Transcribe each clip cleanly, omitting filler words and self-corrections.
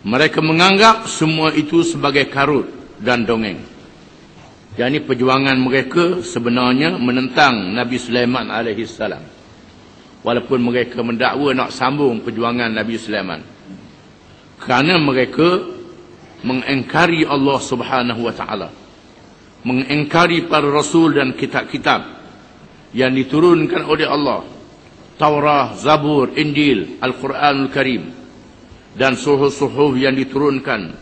Mereka menganggap semua itu sebagai karut dan dongeng. Jadi perjuangan mereka sebenarnya menentang Nabi Sulaiman AS. Walaupun mereka mendakwa nak sambung perjuangan Nabi Sulaiman. Kerana mereka mengingkari Allah Subhanahu Wa Taala, mengingkari para rasul dan kitab-kitab yang diturunkan oleh Allah, Taurah, Zabur, Injil, Al-Quranul Karim, dan suhuf-suhuf yang diturunkan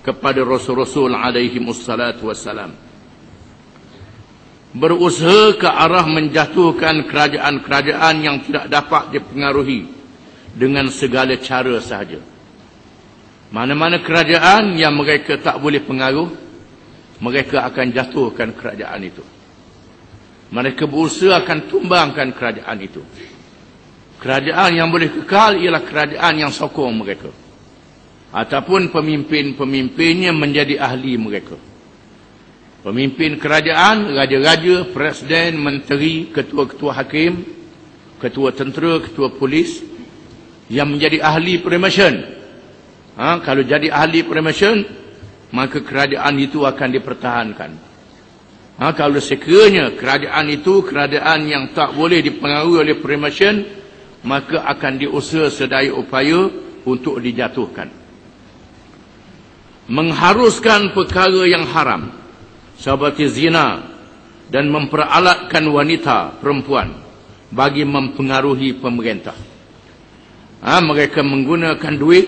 kepada rasul-rasul alaihimussalatu wassalam. Berusaha ke arah menjatuhkan kerajaan-kerajaan yang tidak dapat dipengaruhi dengan segala cara sahaja. Mana-mana kerajaan yang mereka tak boleh pengaruh, mereka akan jatuhkan kerajaan itu. Mereka berusaha akan tumbangkan kerajaan itu. Kerajaan yang boleh kekal ialah kerajaan yang sokong mereka, ataupun pemimpin-pemimpinnya menjadi ahli mereka. Pemimpin kerajaan, raja-raja, presiden, menteri, ketua-ketua hakim, ketua tentera, ketua polis, yang menjadi ahli perempuan. Kalau jadi ahli perempuan, maka kerajaan itu akan dipertahankan. Kalau sekiranya kerajaan itu kerajaan yang tak boleh dipengaruhi oleh perempuan, maka akan diusaha sedaya upaya untuk dijatuhkan. Mengharuskan perkara yang haram seperti zina dan memperalatkan wanita perempuan bagi mempengaruhi pemerintah. Mereka menggunakan duit,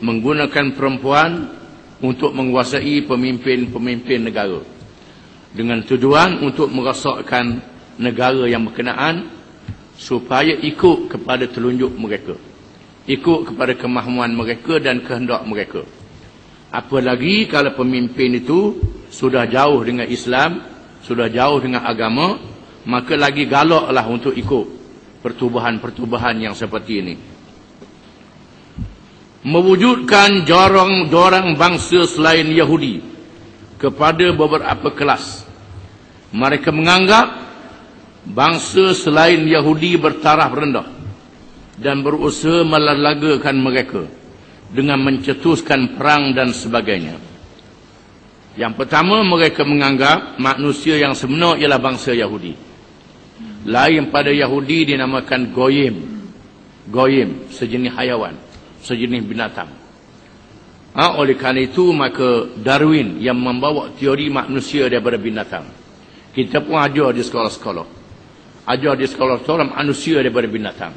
menggunakan perempuan untuk menguasai pemimpin-pemimpin negara dengan tujuan untuk merosakkan negara yang berkenaan, supaya ikut kepada telunjuk mereka, ikut kepada kemahuan mereka dan kehendak mereka. Apalagi kalau pemimpin itu sudah jauh dengan Islam, sudah jauh dengan agama, maka lagi galaklah untuk ikut pertubuhan-pertubuhan yang seperti ini. Mewujudkan jorang bangsa selain Yahudi kepada beberapa kelas. Mereka menganggap bangsa selain Yahudi bertaraf rendah dan berusaha melalagakan mereka dengan mencetuskan perang dan sebagainya. Yang pertama, mereka menganggap manusia yang sebenar ialah bangsa Yahudi. Lain pada Yahudi dinamakan Goyim. Goyim, sejenis hayawan, sejenis binatang. Oleh kerana itu, maka Darwin yang membawa teori manusia daripada binatang. Kita pun ajar di sekolah-sekolah. Ajar di sekolah-sekolah manusia daripada binatang.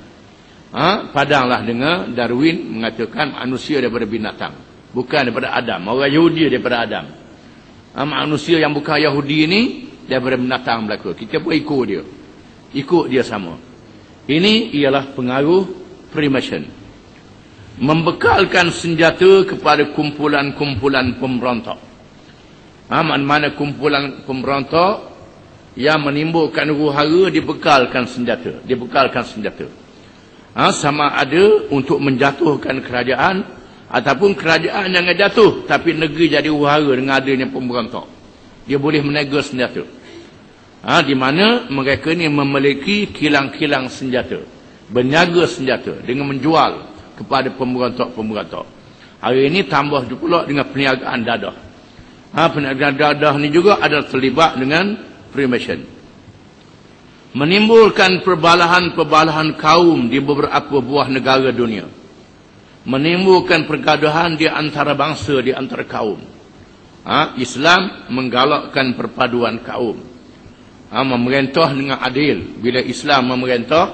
Padanglah dengar Darwin mengatakan manusia daripada binatang, bukan daripada Adam. Orang Yahudi daripada Adam. Manusia yang bukan Yahudi ini daripada binatang belaka. Kita pun ikut dia. Ikut dia sama. Ini ialah pengaruh Freemason. Membekalkan senjata kepada kumpulan-kumpulan pemberontak. Mana-mana kumpulan pemberontak yang menimbulkan huru-hara, dibekalkan senjata. Dibekalkan senjata. Sama ada untuk menjatuhkan kerajaan, ataupun kerajaan jangan jatuh, tapi negeri jadi huru-hara dengan adanya pemberontak. Dia boleh menegar senjata. Di mana mereka ni memiliki kilang-kilang senjata, berniaga senjata dengan menjual kepada pemberontak-pemberontak. Hari ini tambah pula dengan perniagaan dadah. Perniagaan dadah ni juga ada terlibat dengan Freemason. Menimbulkan perbalahan-perbalahan kaum di beberapa buah negara dunia. Menimbulkan pergaduhan di antara bangsa, di antara kaum. Islam menggalakkan perpaduan kaum. Memerintah dengan adil. Bila Islam memerintah,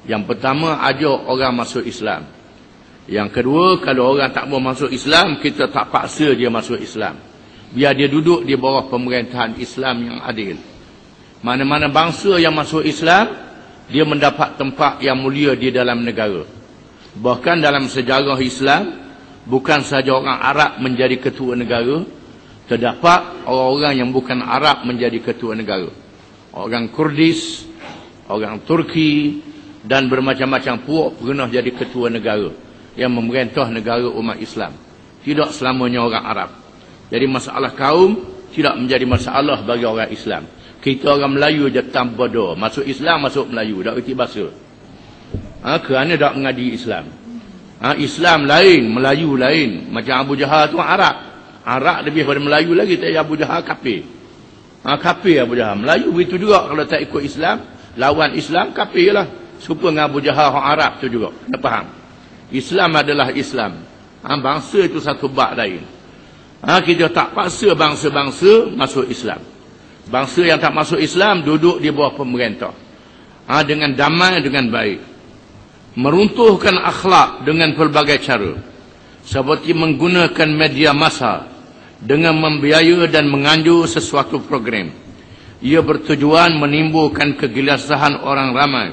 yang pertama ajak orang masuk Islam. Yang kedua, kalau orang tak mau masuk Islam, kita tak paksa dia masuk Islam. Biar dia duduk di bawah pemerintahan Islam yang adil. Mana-mana bangsa yang masuk Islam, dia mendapat tempat yang mulia di dalam negara. Bahkan dalam sejarah Islam, bukan sahaja orang Arab menjadi ketua negara, terdapat orang-orang yang bukan Arab menjadi ketua negara. Orang Kurdis, orang Turki, dan bermacam-macam puak pernah jadi ketua negara yang memerintah negara umat Islam. Tidak selamanya orang Arab. Jadi masalah kaum tidak menjadi masalah bagi orang Islam. Kita orang Melayu je tanpa bodoh. Masuk Islam, masuk Melayu. Tak erti bahasa. Kerana tak mengaji Islam. Islam lain, Melayu lain. Macam Abu Jahal tu Arab. Arab lebih pada Melayu lagi. Tak Abu Jahal kafir. Kafir Abu Jahal. Melayu begitu juga kalau tak ikut Islam. Lawan Islam kafir lah. Serupa dengan Abu Jahal orang Arab tu juga. Kena faham. Islam adalah Islam. Bangsa itu satu bab lain. Kita tak paksa bangsa-bangsa masuk Islam. Bangsa yang tak masuk Islam duduk di bawah pemerintah. Dengan damai, dengan baik. Meruntuhkan akhlak dengan pelbagai cara. Seperti menggunakan media massa dengan membiaya dan menganjur sesuatu program. Ia bertujuan menimbulkan kegelisahan orang ramai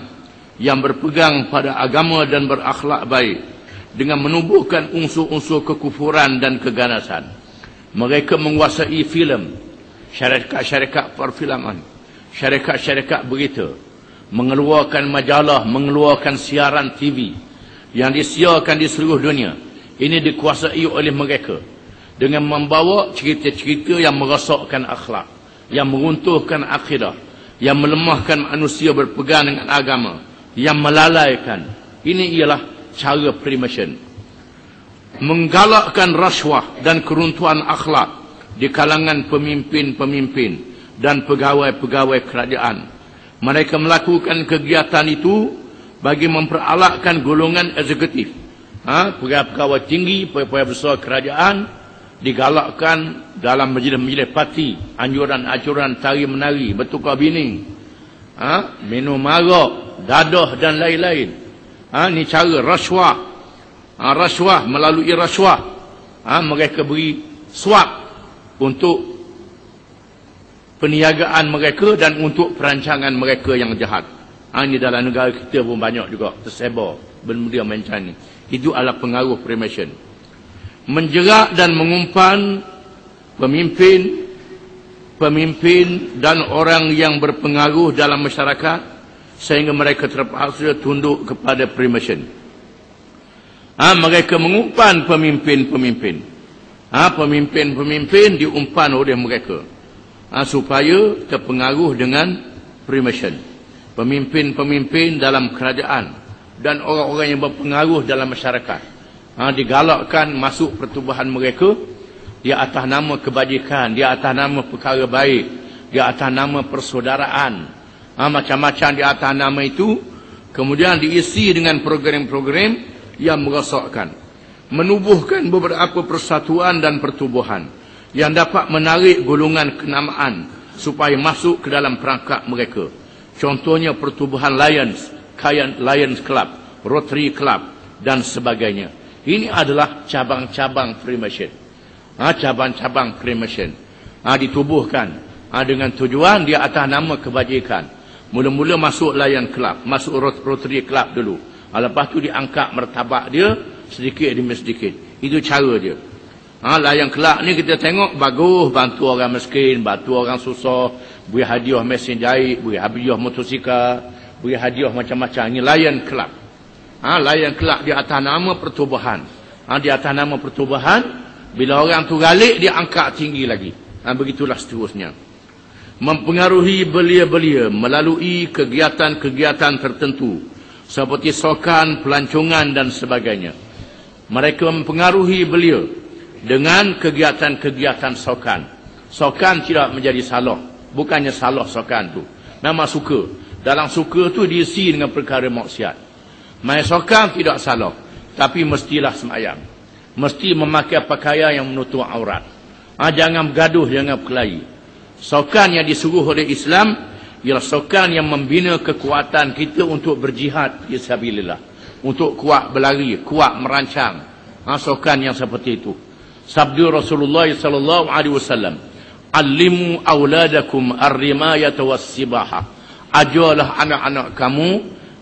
yang berpegang pada agama dan berakhlak baik dengan menubuhkan unsur-unsur kekufuran dan keganasan. Mereka menguasai filem, syarikat-syarikat perfilman, syarikat-syarikat berita, mengeluarkan majalah, mengeluarkan siaran TV yang disiarkan di seluruh dunia. Ini dikuasai oleh mereka dengan membawa cerita-cerita yang merosakkan akhlak, yang meruntuhkan akidah, yang melemahkan manusia berpegang dengan agama, yang melalaikan. Ini ialah cara Freemason. Menggalakkan rasuah dan keruntuhan akhlak di kalangan pemimpin-pemimpin dan pegawai-pegawai kerajaan. Mereka melakukan kegiatan itu bagi memperalakkan golongan eksekutif. Pegawai-pegawai tinggi, pegawai besar kerajaan digalakkan dalam majlis-majlis parti, anjuran-anjuran tari-menari, bertukar bining, minum arak, dadah dan lain-lain. Ini cara rasuah. Rasuah, melalui rasuah. Mereka beri suap untuk perniagaan mereka dan untuk perancangan mereka yang jahat. Ini dalam negara kita pun banyak juga tersebar benda macam ni. Itu adalah pengaruh Freemason. Menjerat dan mengumpan pemimpin dan orang yang berpengaruh dalam masyarakat sehingga mereka terpaksa tunduk kepada Freemason. Mereka mengumpan pemimpin-pemimpin. Pemimpin-pemimpin diumpan oleh mereka. Supaya terpengaruh dengan Freemason. Pemimpin-pemimpin dalam kerajaan dan orang-orang yang berpengaruh dalam masyarakat digalakkan masuk pertubuhan mereka di atas nama kebajikan, di atas nama perkara baik, di atas nama persaudaraan, macam-macam di atas nama itu. Kemudian diisi dengan program-program yang merosakkan, menubuhkan beberapa persatuan dan pertubuhan yang dapat menarik golongan kenamaan supaya masuk ke dalam perangkap mereka. Contohnya pertubuhan Lions Club, Rotary Club dan sebagainya. Ini adalah cabang-cabang Freemason. Cabang-cabang Freemason ditubuhkan dengan tujuan di atas nama kebajikan. Mula-mula masuk Lion Club, masuk Rotary Club dulu. Lepas tu diangkat martabat dia sedikit demi sedikit. Itu cara dia. Lion Club ni kita tengok bagus, bantu orang miskin, bantu orang susah, beri hadiah mesin jahit, beri hadiah motosikal, beri hadiah macam-macam. Ini Lion Club. Lion Club di atas nama pertubuhan. Di atas nama pertubuhan, bila orang tu galik, dia angkat tinggi lagi. Begitulah seterusnya. Mempengaruhi belia-belia melalui kegiatan-kegiatan tertentu seperti sokan, pelancongan dan sebagainya. Mereka mempengaruhi belia dengan kegiatan-kegiatan sokan. Sokan tidak menjadi salah. Bukannya salah sokan tu. Memang suka. Dalam suka tu diisi dengan perkara maksiat. Main sokan tidak salah. Tapi mestilah semayang. Mesti memakai pakaian yang menutup aurat. Jangan bergaduh, jangan berkelahi. Sokan yang disuruh oleh Islam ialah sokan yang membina kekuatan kita untuk berjihad fisabilillah. Untuk kuat berlari, kuat merancang. Sokan yang seperti itu. Sabda Rasulullah sallallahu alaihi wasallam, "Allimu auladakum ar-rimayata was-sibaha." Ajarlah anak-anak kamu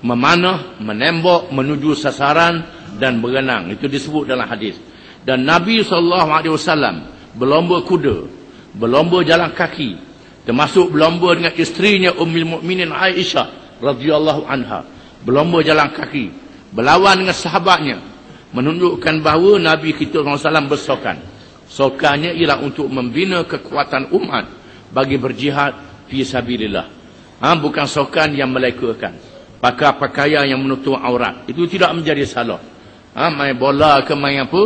memanah, menembak, menuju sasaran dan berenang. Itu disebut dalam hadis. Dan Nabi sallallahu alaihi wasallam berlomba kuda, berlomba jalan kaki, termasuk berlomba dengan isterinya Ummul Mukminin Aisyah radhiyallahu anha. Berlomba jalan kaki, berlawan dengan sahabatnya, menunjukkan bahawa Nabi kita SAW bersokan. Sokannya ialah untuk membina kekuatan umat bagi berjihad fisabilillah. Bukan sokan yang melekakan. Pakai pakaian yang menutup aurat. Itu tidak menjadi salah. Main bola ke main apa,